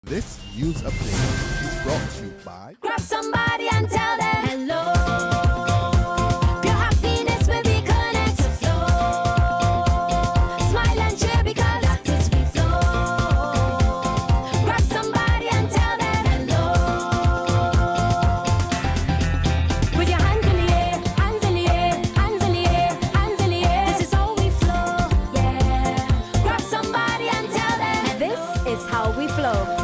This news update is brought to you by Grab somebody and tell them hello. Your happiness will be connected to flow. Smile and cheer because that is we flow. Grab somebody and tell them hello. With your hands in the air, hands in the air, hands in the air, hands in the air. This is how we flow, yeah. Grab somebody and tell them this is how we flow.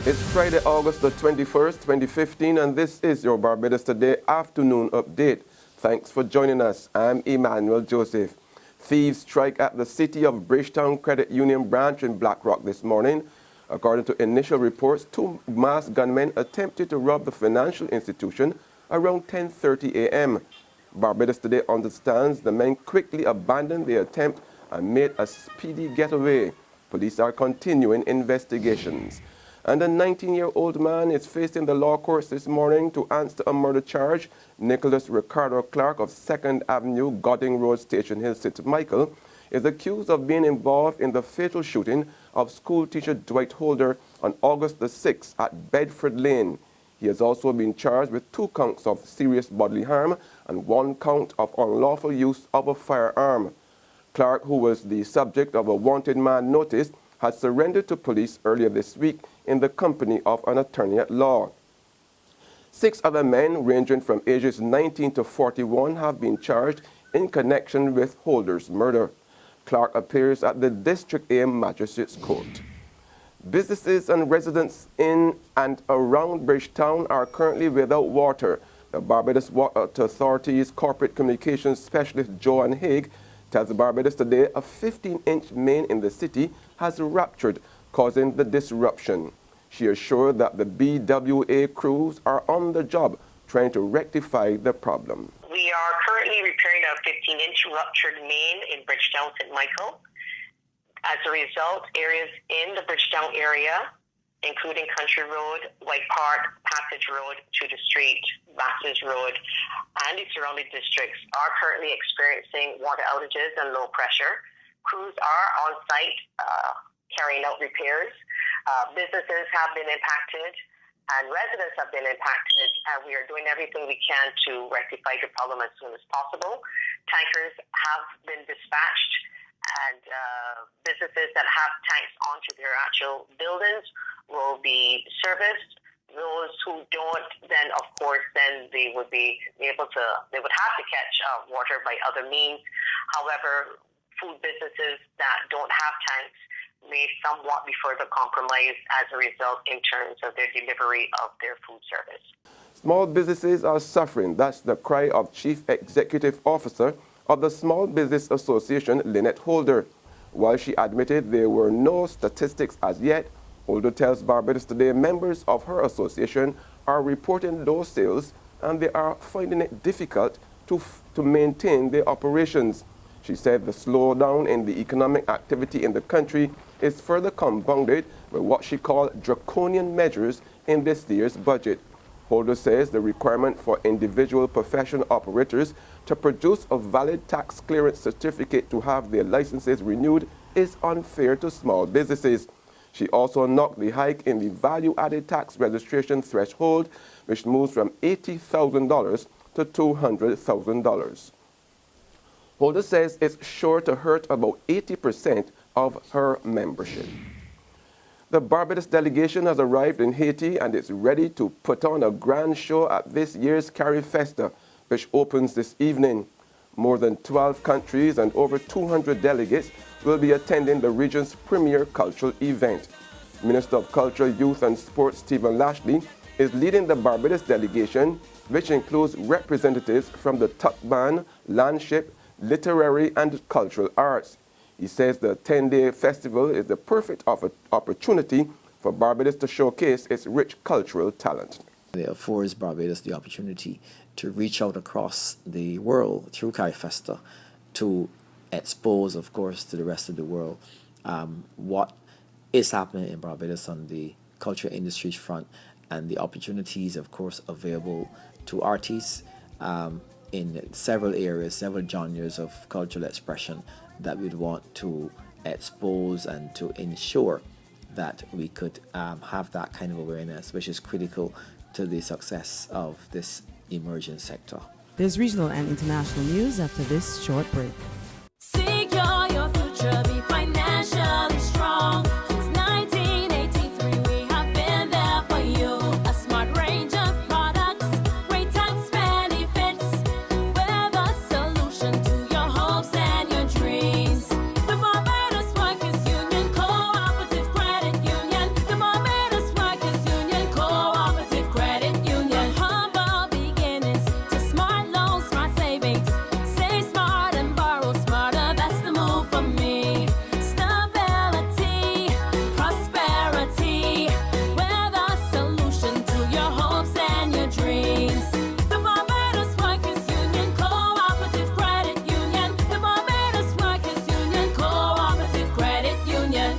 It's Friday, August the 21st, 2015, and this is your Barbados Today afternoon update. Thanks for joining us. I'm Emmanuel Joseph. Thieves strike at the City of Bridgetown Credit Union branch in BlackRock this morning. According to initial reports, two masked gunmen attempted to rob the financial institution around 10:30 a.m. Barbados Today understands the men quickly abandoned the attempt and made a speedy getaway. Police are continuing investigations. And a 19-year-old man is facing the law courts this morning to answer a murder charge. Nicholas Ricardo Clark of 2nd Avenue, Godding Road, Station Hill, St. Michael, is accused of being involved in the fatal shooting of school teacher Dwight Holder on August the 6th at Bedford Lane. He has also been charged with 2 counts of serious bodily harm and 1 count of unlawful use of a firearm. Clark, who was the subject of a wanted man notice, had surrendered to police earlier this week in the company of an attorney at law. 6 other men, ranging from ages 19 to 41, have been charged in connection with Holder's murder. Clark appears at the District A Magistrates Court. Businesses and residents in and around Bridgetown are currently without water. The Barbados Water Authority's corporate communications specialist Joanne Haig tells Barbados Today a 15-inch main in the city has ruptured, causing the disruption. She assured that the BWA crews are on the job trying to rectify the problem. We are currently repairing a 15-inch ruptured main in Bridgetown, St. Michael. As a result, areas in the Bridgetown area, including Country Road, White Park, Passage Road, Tudor Street, Masters Road, and the surrounding districts are currently experiencing water outages and low pressure. Crews are on site carrying out repairs. Businesses have been impacted and residents have been impacted, and we are doing everything we can to rectify the problem as soon as possible. Tankers have been dispatched, and businesses that have tanks onto their actual buildings will be serviced. Those who don't, then of course, then they would be able to, they would have to catch water by other means. However, food businesses that don't have tanks may somewhat be further compromised as a result in terms of their delivery of their food service. Small businesses are suffering. That's the cry of Chief Executive Officer of the Small Business Association, Lynette Holder. While she admitted there were no statistics as yet, Holder tells Barbados Today members of her association are reporting low sales and they are finding it difficult to maintain their operations. She said the slowdown in the economic activity in the country is further compounded by what she called draconian measures in this year's budget. Holder says the requirement for individual professional operators to produce a valid tax clearance certificate to have their licenses renewed is unfair to small businesses. She also knocked the hike in the value-added tax registration threshold, which moves from $80,000 to $200,000. Holder says it's sure to hurt about 80% of her membership. The Barbados delegation has arrived in Haiti and is ready to put on a grand show at this year's Carifesta, which opens this evening. More than 12 countries and over 200 delegates will be attending the region's premier cultural event. Minister of Culture, Youth and Sports Stephen Lashley is leading the Barbados delegation, which includes representatives from the Tuckban, Landship, literary and cultural arts. He says the 10-day festival is the perfect opportunity for Barbados to showcase its rich cultural talent. It affords Barbados the opportunity to reach out across the world through Carifesta to expose, of course, to the rest of the world what is happening in Barbados on the culture industry front and the opportunities, of course, available to artists in several areas, several genres of cultural expression that we'd want to expose and to ensure that we could have that kind of awareness, which is critical to the success of this emerging sector. There's regional and international news after this short break. Secure your future, be financially strong. Since 1983, we have been there for you. A smart range of products, great tax benefits. We're the solution to your hopes and your dreams. The Barbados Workers Union Cooperative Credit Union. The Barbados Workers Union Cooperative Credit Union. Humble beginnings to smart loans, smart savings. Save smart and borrow smarter. That's the move for me. Stability, prosperity. We're the solution to your hopes and your dreams. The Barbados Workers Union Cooperative Credit Union. The Barbados Workers Union Cooperative Credit Union.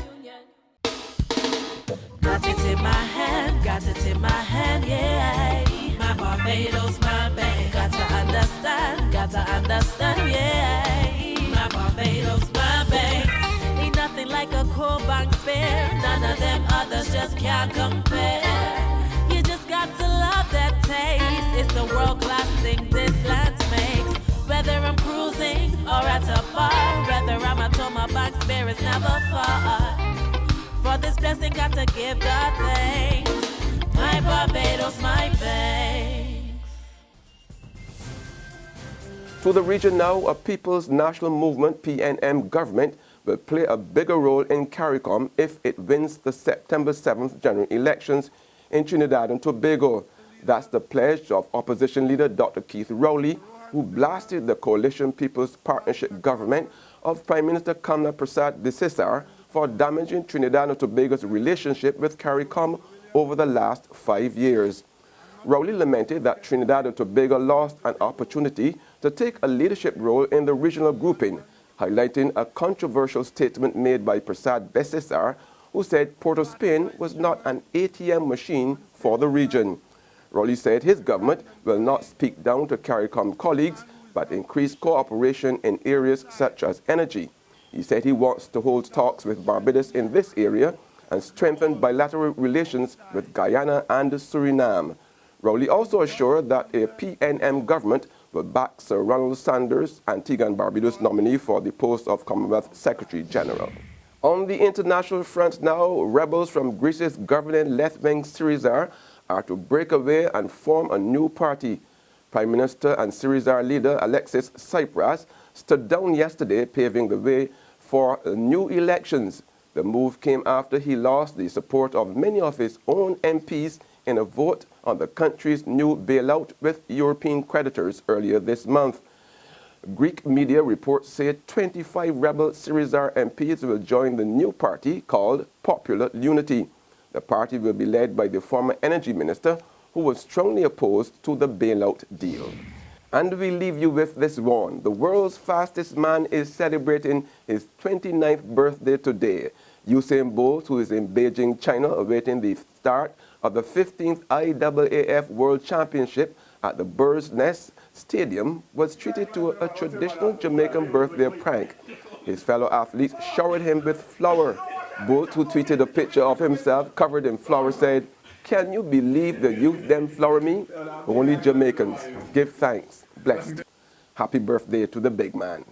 Got it in my hand, yeah. My Barbados, my bank. Got to understand, yeah. My Barbados, my bank. Ain't nothing like a core bank spare. None of them others just can't compare. You just got to love that taste. It's the world-class thing this land makes. Whether I'm cruising or at a bar, whether I'm at home, my bank spare is never far. For this blessing, got to give God thanks. My Barbados, my bank. To the region now, a People's National Movement (PNM) government will play a bigger role in CARICOM if it wins the September 7th general elections in Trinidad and Tobago. That's the pledge of opposition leader Dr. Keith Rowley, who blasted the Coalition People's Partnership government of Prime Minister Kamla Prasad Bisisar for damaging Trinidad and Tobago's relationship with CARICOM over the last 5 years. Rowley lamented that Trinidad and Tobago lost an opportunity to take a leadership role in the regional grouping, highlighting a controversial statement made by Prasad Bisisar, who said Port of Spain was not an ATM machine for the region. Rowley said his government will not speak down to CARICOM colleagues, but increase cooperation in areas such as energy. He said he wants to hold talks with Barbados in this area and strengthen bilateral relations with Guyana and Suriname. Rowley also assured that a PNM government will back Sir Ronald Sanders, Antigua and Barbados nominee for the post of Commonwealth Secretary General. On the international front now, rebels from Greece's governing left-wing Syriza are to break away and form a new party. Prime Minister and Syriza leader Alexis Tsipras stood down yesterday, paving the way for new elections. The move came after he lost the support of many of his own MPs in a vote on the country's new bailout with European creditors earlier this month. Greek media reports say 25 rebel Syriza MPs will join the new party called Popular Unity. The party will be led by the former energy minister, who was strongly opposed to the bailout deal. And we leave you with this one. The world's fastest man is celebrating his 29th birthday today. Usain Bolt, who is in Beijing, China, awaiting the start of the 15th IAAF World Championship at the Bird's Nest Stadium, was treated to a traditional Jamaican birthday prank. His fellow athletes showered him with flour. Bolt, who tweeted a picture of himself covered in flour, said, "Can you believe the youth them flower me? Only Jamaicans. Give thanks. Blessed." Happy birthday to the big man.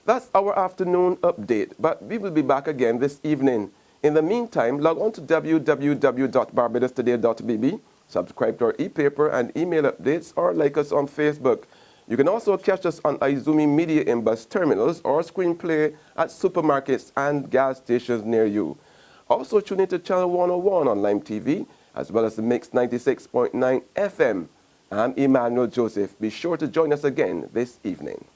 That's our afternoon update, but we will be back again this evening. In the meantime, log on to www.barbadostoday.bb, subscribe to our e-paper and email updates, or like us on Facebook. You can also catch us on Izumi Media in bus terminals or screenplay at supermarkets and gas stations near you. Also tune into Channel 101 on Lime TV, as well as the Mix 96.9 FM. I'm Emmanuel Joseph. Be sure to join us again this evening.